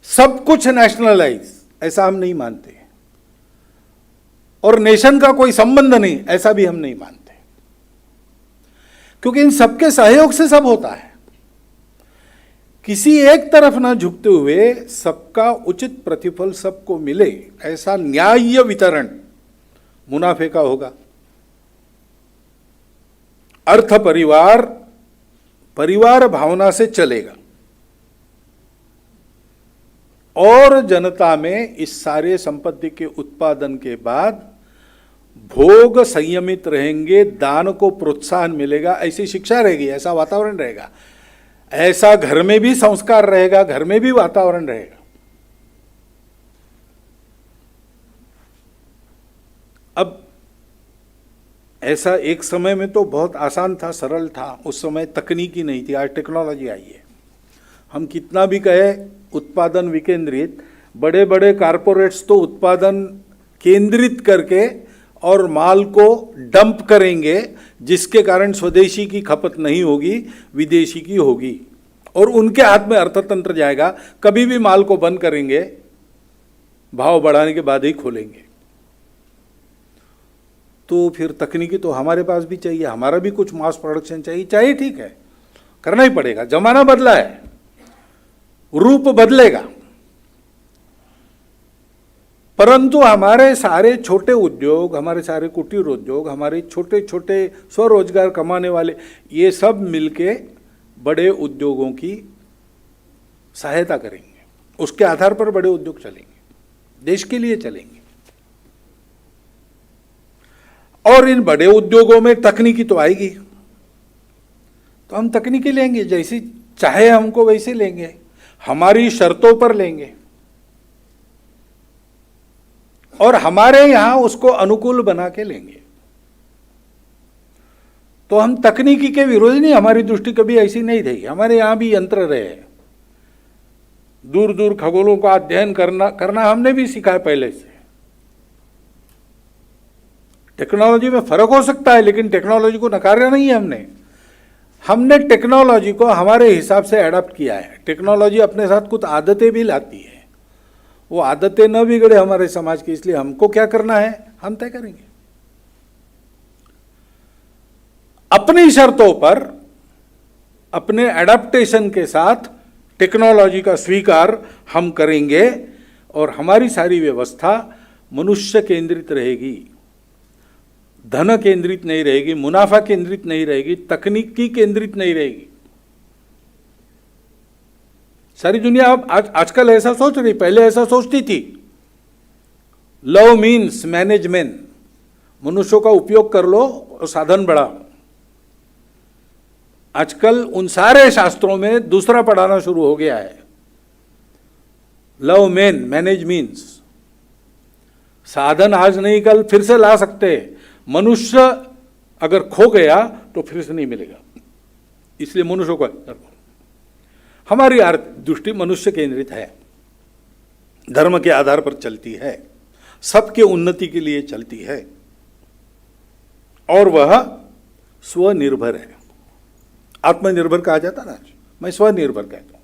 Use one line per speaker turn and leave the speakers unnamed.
सब कुछ नेशनलाइज, ऐसा हम नहीं मानते, और नेशन का कोई संबंध नहीं, ऐसा भी हम नहीं मानते, क्योंकि इन सबके सहयोग से सब होता है। किसी एक तरफ ना झुकते हुए सबका उचित प्रतिफल सबको मिले, ऐसा न्याय्य वितरण मुनाफे का होगा। अर्थ परिवार परिवार भावना से चलेगा और जनता में इस सारे संपत्ति के उत्पादन के बाद भोग संयमित रहेंगे, दान को प्रोत्साहन मिलेगा, ऐसी शिक्षा रहेगी, ऐसा वातावरण रहेगा, ऐसा घर में भी संस्कार रहेगा, घर में भी वातावरण रहेगा। अब ऐसा एक समय में तो बहुत आसान था, सरल था, उस समय तकनीकी नहीं थी, आज टेक्नोलॉजी आई है। हम कितना भी कहे उत्पादन विकेंद्रित, बड़े बड़े कारपोरेट्स तो उत्पादन केंद्रित करके और माल को डंप करेंगे, जिसके कारण स्वदेशी की खपत नहीं होगी, विदेशी की होगी, और उनके हाथ में अर्थतंत्र जाएगा। कभी भी माल को बंद करेंगे, भाव बढ़ाने के बाद ही खोलेंगे। तो फिर तकनीकी तो हमारे पास भी चाहिए, हमारा भी कुछ मास प्रोडक्शन चाहिए, ठीक है, करना ही पड़ेगा। जमाना बदला है, रूप बदलेगा, परंतु हमारे सारे छोटे उद्योग, हमारे सारे कुटीर उद्योग, हमारे छोटे छोटे स्वरोजगार कमाने वाले, ये सब मिलके बड़े उद्योगों की सहायता करेंगे। उसके आधार पर बड़े उद्योग चलेंगे, देश के लिए चलेंगे। और इन बड़े उद्योगों में तकनीकी तो आएगी, तो हम तकनीकी लेंगे, जैसी चाहे हमको वैसे लेंगे, हमारी शर्तों पर लेंगे, और हमारे यहां उसको अनुकूल बना के लेंगे। तो हम तकनीकी के विरोधी नहीं, हमारी दृष्टि कभी ऐसी नहीं रही। हमारे यहां भी यंत्र रहे, दूर दूर खगोलों का अध्ययन करना हमने भी सीखा है पहले से। टेक्नोलॉजी में फर्क हो सकता है, लेकिन टेक्नोलॉजी को नकारा नहीं है हमने टेक्नोलॉजी को हमारे हिसाब से एडॉप्ट किया है। टेक्नोलॉजी अपने साथ कुछ आदतें भी लाती है, वो आदतें न बिगड़े हमारे समाज की, इसलिए हमको क्या करना है हम तय करेंगे। अपनी शर्तों पर, अपने एडाप्टेशन के साथ टेक्नोलॉजी का स्वीकार हम करेंगे, और हमारी सारी व्यवस्था मनुष्य केंद्रित रहेगी, धन केंद्रित नहीं रहेगी, मुनाफा केंद्रित नहीं रहेगी, तकनीकी केंद्रित नहीं रहेगी। सारी दुनिया अब आजकल ऐसा सोच रही, पहले ऐसा सोचती थी। लव मीन्स मैनेजमेंट, मनुष्यों का उपयोग कर लो और साधन बढ़ाओ। आजकल उन सारे शास्त्रों में दूसरा पढ़ाना शुरू हो गया है, लव मेन मैनेज मीन्स। साधन आज नहीं कल फिर से ला सकते, मनुष्य अगर खो गया तो फिर से नहीं मिलेगा, इसलिए मनुष्य को हमारी दृष्टि मनुष्य केंद्रित है, धर्म के आधार पर चलती है, सबके उन्नति के लिए चलती है, और वह स्वनिर्भर है। आत्मनिर्भर कहा जाता ना, मैं स्वनिर्भर कहता हूं।